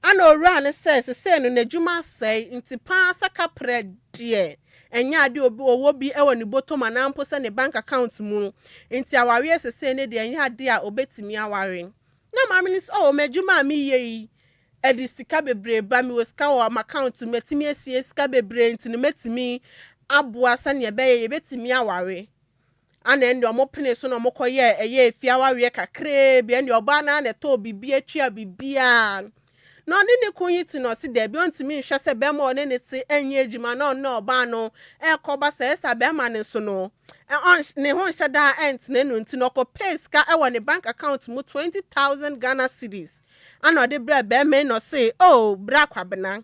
Ana owura ne say no n'adwuma say nti pa saka predie. Enya ade owo bi ewo ni bottom anampo se ne bank account mu nti aware sese ne de enya ade a obetimi aware na maame nis medjuma mi yi edi sika bebre ba mi wo sika wo account metimi esie sika bebre nti ne metimi aboa se ne ye betimi aware ana ende omo pene so na omo koye eye efi aware kakre bi ende oba na na to bibi atwa bibia no ni kunyi ti no si de bi ontimi nhwe se be ma one ne ti enye ejuma no oba no ekoba se esa be ma ne so no ne ho nhwe da ent ne no nti no ko pay ska e wo ne bank account mu 20,000 Ghana cedis ana de bra be me no say bra kwabena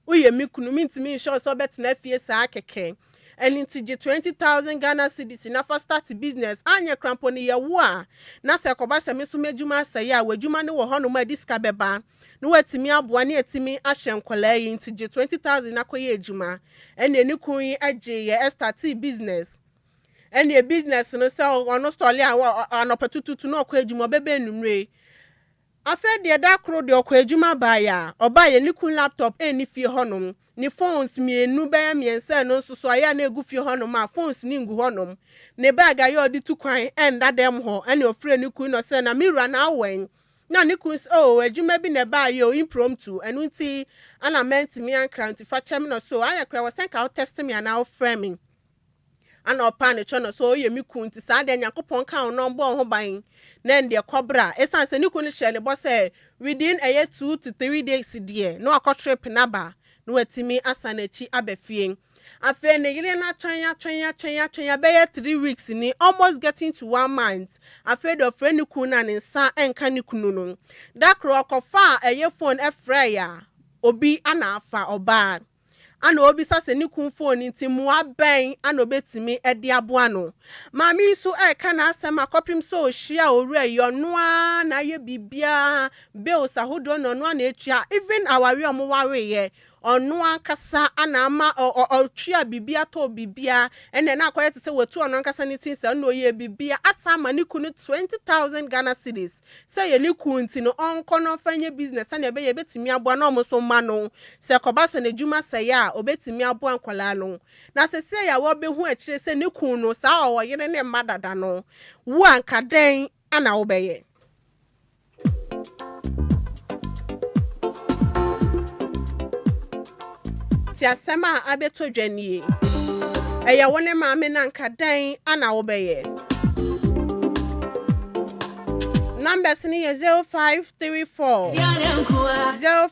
uye mi kunu mi ntimi nhwe so bet na fie sa keke and into 20,000 Ghana cedis na for start business anye krampo ne ye wo a na se koba se me so medjuma se ya wadjuma ne wo hono ma diska beba no watimi aboa ne atimi ahwe nkola yi into 20,000 na koye adjuma ene ni kun yi agye ye start business ene business no se ono stole anopetututu no ko adjuma bebe numre afa de da kro de ko adjuma ba ya oba ye ni kun laptop eni fie honom ni phones mienu be miense no nso aya na egu fie honom ma phones ni ngu honom ne bag ayo odi tu kwan enda dem ho ene ofre ni kun no se na mirror na awen na ni kun adwuma bi ne ba yo impromptu enu nti ana ment mi ankra nti fa chem no so aya kra was ka test me na framing ana opa ne cho no so ye mi kun nti sa de nyakopon kan no mbo ho ban na nde kobra esan se ni kun share ne bo se within a year 2 to 3 days there no akọ na ba no atimi asanachi abefie afa ne yile na twanya be 3 weeks ni almost getting to 1 month afa do friend kun na nsa enka ni kunu no dakro okofa eye phone efraya obi ana afa oba ana obi sase ni kun phone nti mu aben ana obetimi ede aboa no mami so eka na asema kopim so hia owura yonoa na ye bibia bills ahodo no no na etua even aware omo ware ye onu ankasa ana ama otwa bibia to bibia ene na akoye te se watu onu ankasa ni tin se no ye bibia asama ni kunu 20,000 Ghana cedis se ye ni kunti no onko no fanye business na be ye betimi aboa na omoso ma no se koba se na djuma se ya obetimi aboa nkwala no na se se ya wo be hu akire se ni kun no sa o yene ne madada no wo anka den ana wo be ye ti asema abeto dwanie eya wone maame na nka dan ana wo be ye numbers ni 0534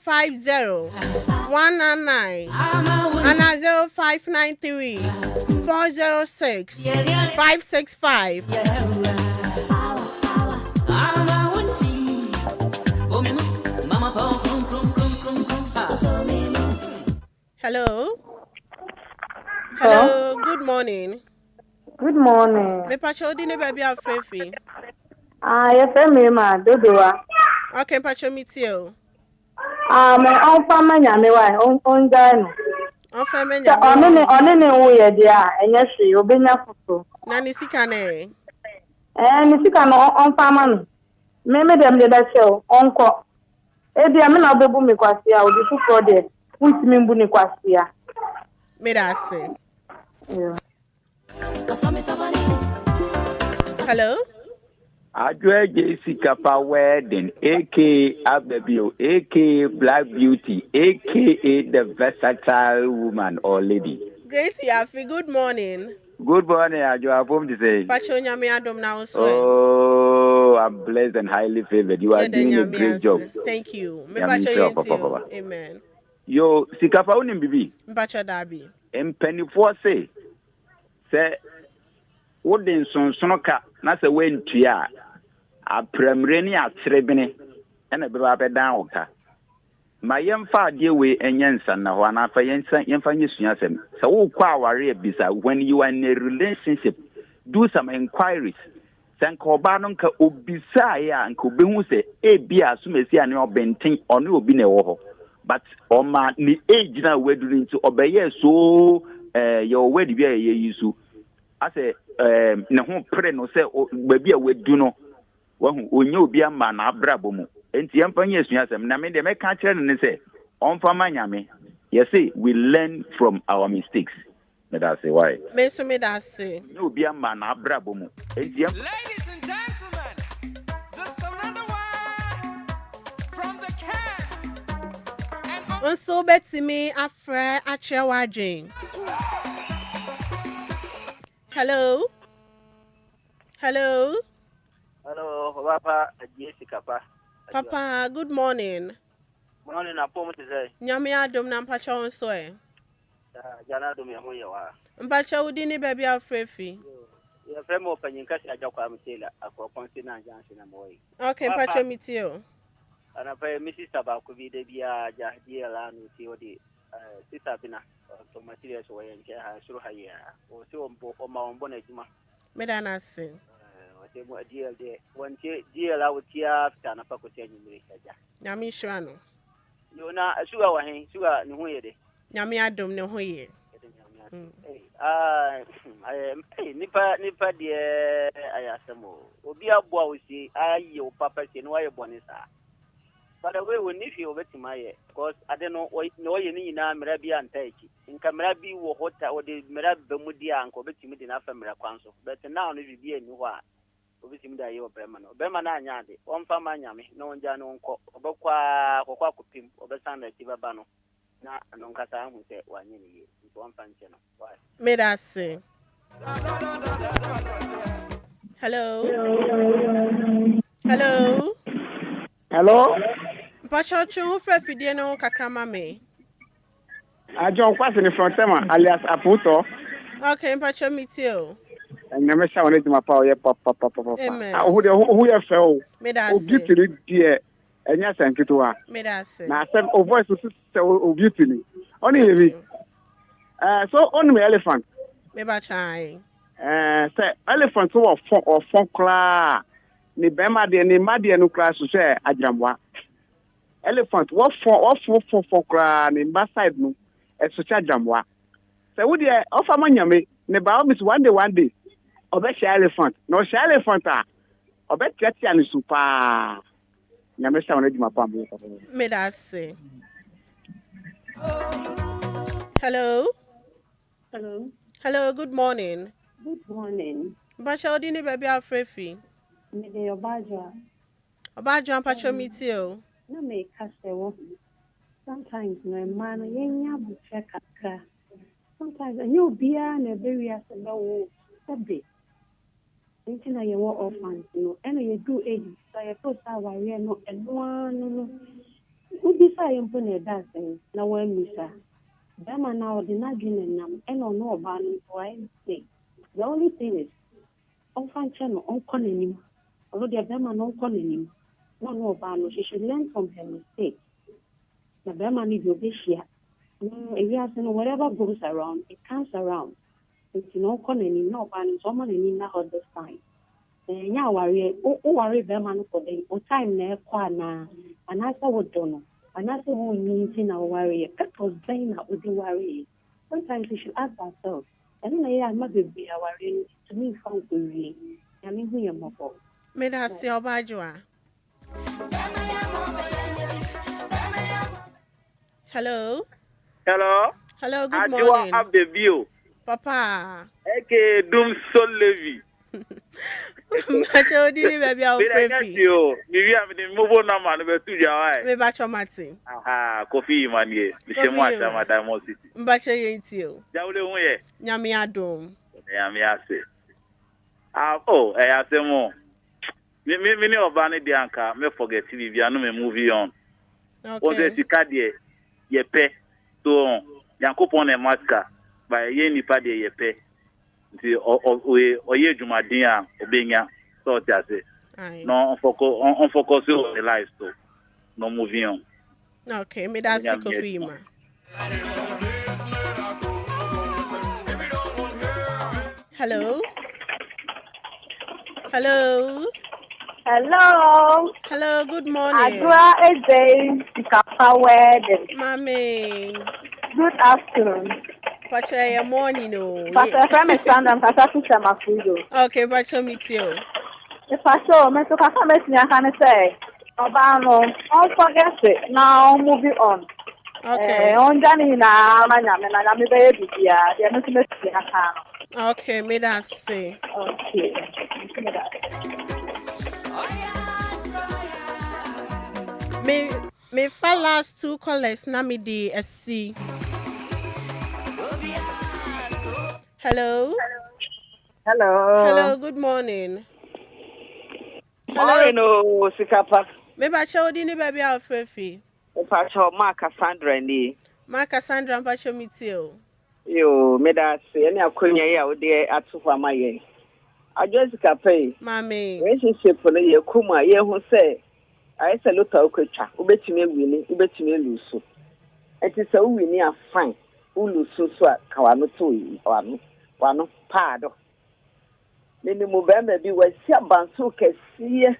050 199 ana 0593 406 565 Hello. Hello. Good morning. Good morning. Me pacho di ne baby afrefi. Yes, me ma dodoa. Okay, pacho meet you. Me on fama nyame wa on gano. On fama nyame. One ne wo ye dia enye hwe obenya foto. Na ni sika ne. Ni sika no on fama no. Me dem de da show onko. E dia me na obebu me kwasi a odi fuko de. Untimi mbu ni kwasia. Me da say. Yeah. Hello. Adwoa Sika pa wedding, aka Abebio, aka Black Beauty, aka the versatile woman or lady. Great, Yafi. Good morning. Good morning, Adwoa. Home to say. Pacho nyame adom na so. Oh, are blessed and highly favored. You are doing a great job. Thank you. Me Nyame bacho nhyira wo, yenti. papa. Amen. Yo, Sikafa unim bibi. Bacho dabi. Mpanifo say wodin sonsonoka na se wentua apremre ni atrebene ena beba bedan oka ma yemfa ade we enyensa na ho na fa yemfa nyesua sem se wo kwa aware ebisa when you are in a relationship do some enquiries sanka oba no nka obisa ya nka obehu se ebia asumesi ane obenten one obi na ewo ho but oma ni age na weduru nti obeye so your wedi bia ye yisu ase ne ho pre no se baby a wedu no wahu onye obi ama na abrabo mu enti yemfanya esuasem na me de me ka kire ne se onfa manyame you see we learn from our mistakes that's why me so me that say no obi ama na abrabo mu enti Ladies and gentlemen, this is another one from the can. So betimi afre achewadwen. Hello. Hello. Hello, Papa, Jessica. Papa, good morning. Morning, I promise to say. Nyame adom na mpacha onso e. Jana do me hoye wa. Mpacha udi ni baby afrefi. Ya frame open yin kasi aja kwa mtela akwa konsi na jansi na moyi. Okay, mpacha mitio. Ana pa Mrs. Tabaku bi de bia ja dia la no ti odi sister bina to materials wo yen ke ha suru ha ya. O si o ma ombo na juma. Medana se. Mo DL de wonche DL a wotia after na pakotia nyimire kaja nyame hwira no yo na sugar wa hen sugar ne ho ye de nyame adom ne ho ye nipa de ayasemo obi aboa osi aye o papa se no aye bone sa but we woni fi obetima ye because ade no ye ni nyina mera bi antaiki nka mera bi wo hota o de mera bemudi anka obetimi de na fa mera kwanso but now no bi eni ho a obetimi da ye obema na anya ade omfa manyame na onja no nko obekwa kokwa kupim obesanda ti baba no na no nkasa hu se wanye ni ye nko omfa nche no why me that say hello Pachochu who fra fidie no kakrama me Ajo kwase ni from Tema alias Aputo. Okay, Pacho meet you. And never shall let my power ye papa. Amen. Who you fell? Me that say. Give to it dear. And yes, and to her. Me that say. Now I said, oh, voice so beautifully. Only heavy. So on me elephant. Me bachai. Say elephant or phone class. Ni bema de ni madi no class to say ajamwa. Elephant what for class ni side no. E so ajamwa. Say wo de offer manyame ne ba omis one day. Obe share elephant. No share elephant ah. Obe tiati ani super. Nyame sa wona di mapam. Me that say. Hello, good morning. Good morning. Bacha odini baby afrefi. Me de obajo ampacho meet you. Na me kasewo. Sometimes no man yenya buche kakra. Sometimes you bia na very asewo sabe. Intina ye wo orphans no and you do age so you to sa ware no no. Ubi sa yempo na dance na wa misa. Bema na ordinary nam and no oba no why say. The only thing is orphan channel on konenim. Although the bema no konenim. No oba no she should learn from her mistakes. The bema need you be share. If you have whatever goes around, it comes around. It's no konenim no oba no someone in na all this time. Nya worry worry bema no for them. O time na kwa na anasa wo dono. Anasa wo nyinti na worry. That was then na wo worry. Sometimes we should ask ourselves. And then I must be worrying to me from worry. I mean who you more. Me that say obajoa. Hello, good morning. Adwoa the view. Papa. Eke dum so levi. Bacha odini baby afrefi. Mi am the mobile number no be tuja why. Me bacha mati. Aha, coffee man ye. Mi se mo ata madam city. Mbacha yenti o. Jawle hu ye. Nyame adom. Nyame ase. Asemo. Me obani dianka me forget TV anu me movie on. Okay. Oze sika de yepe so yankopon e maska ba ye nipa de yepe. Nti oye dwumadin a obenya so tiase. No on focus on the life so no moving on. Okay, me that's sick of you, ma. Hello. Hello. Hello. Hello, good morning. Adwoa Sika wedding. Mommy. Good afternoon. Pacha your morning no. Pastor from stand and Pastor to my food. Okay, Pacha meet you. The pastor, me to Pastor me can say. Obano, don't forget it. Now moving on. Okay. On Johnny na me baby dia. Dia me me okay, me that say. Okay. Me for last 2 callers na me the SC. Hello. Hello, good morning. Morning, oh, Sikapa. Me ba cho di ni baby Alfrefi. Pacho Mark Cassandra ni. Mark Cassandra pacho mitio. Yo, me da se any akonya ya wo de atufa maye. Adwoa Sika pay. Mami. Relationship no ye kuma ye hu se I say lota okotwa. Ubetumi wini, ubetumi lusu. Enti se wini a fine. Ulusu so a kawano to yi wano paado. Nini mubembe bi wasi abansu kesiye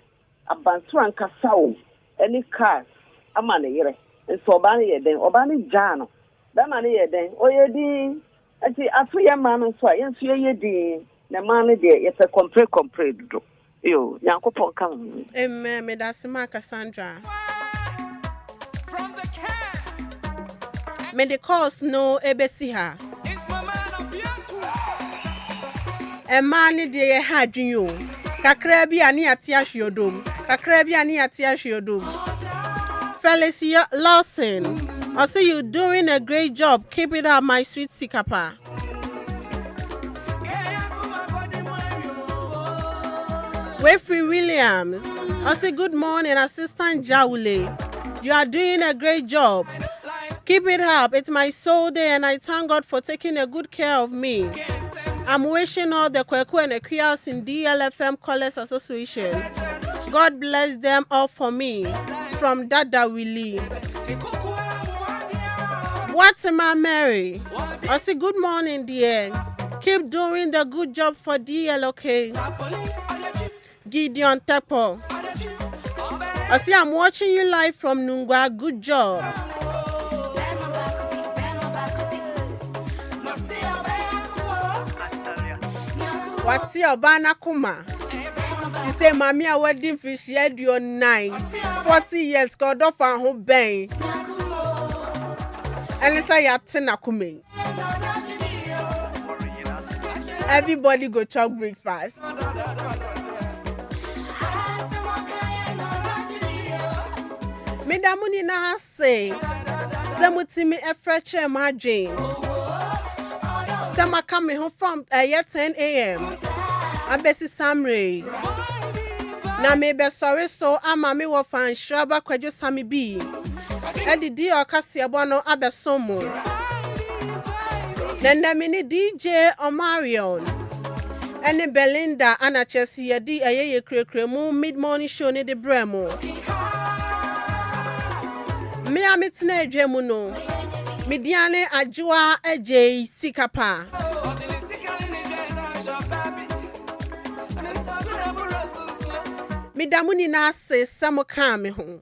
abansu ankasa wo any cars ama ne yere nso oba ne yeden oba ne jano da ma ne yeden oyedi ati afu ye ma no so a yenso ye di na ma ne de ye pe compare do yo yankopon kan amen me that's Mark Cassandra me the course no ebesi ha a man de had you. Kakrabi ani atiash yodum. Kakrabi ani atiash yodum. Felicia Lawson. I see you doing a great job. Keep it up, my sweet Sikapa. Wayfrey Williams. I say good morning, Assistant Jawule. You are doing a great job. Keep it up. It's my soul day and I thank God for taking a good care of me. I'm wishing all the Kura and Enquires in DLFM Callers Association. God bless them all for me. From Dada Willie. What's my Mary? I say good morning, dear. Keep doing the good job for DL, okay? Gideon Tepo. I say I'm watching you live from Nungwa. Good job. What's your banana kuma? You say, Mammy, a wedding fish yet your 40 years, God off and who bang. And it's a yatina kume. Everybody go chop breakfast. Midamuni na say, Samutimi a fresh margin. Some are coming home from 10 a.m. I besi Samre. Na me be sorry so ama me wo fan shraba kwadwo sami bi. Edi di okase abono abesomo. Nenda mini DJ Omarion. Ene Belinda ana chesi yedi ayeye krekremu mid-morning show ni de bremo. Me amitna edwemu no. Midiane Adwoa Sika pa. Midamuni na se samo ka me ho.